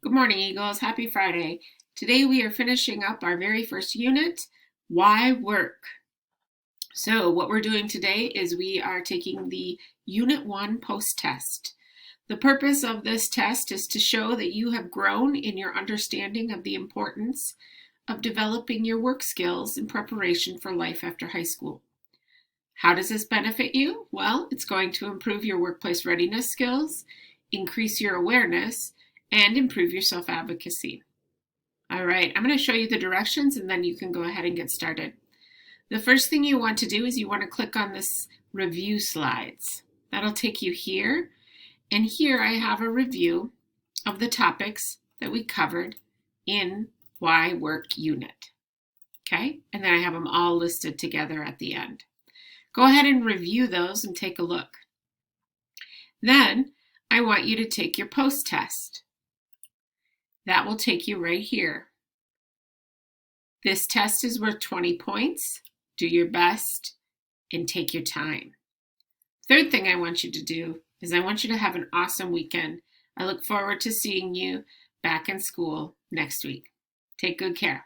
Good morning, Eagles. Happy Friday. Today we are finishing up our very first unit, Why Work? So what we're doing today is we are taking the Unit 1 post-test. The purpose of this test is to show that you have grown in your understanding of the importance of developing your work skills in preparation for life after high school. How does this benefit you? Well, it's going to improve your workplace readiness skills, increase your awareness, and improve your self-advocacy. All right, I'm going to show you the directions and then you can go ahead and get started. The first thing you want to do is you want to click on this review slides. That'll take you here. And here I have a review of the topics that we covered in Why Work unit. Okay, and then I have them all listed together at the end. Go ahead and review those and take a look. Then I want you to take your post-test. That will take you right here. This test is worth 20 points. Do your best and take your time. Third thing I want you to do is I want you to have an awesome weekend. I look forward to seeing you back in school next week. Take good care.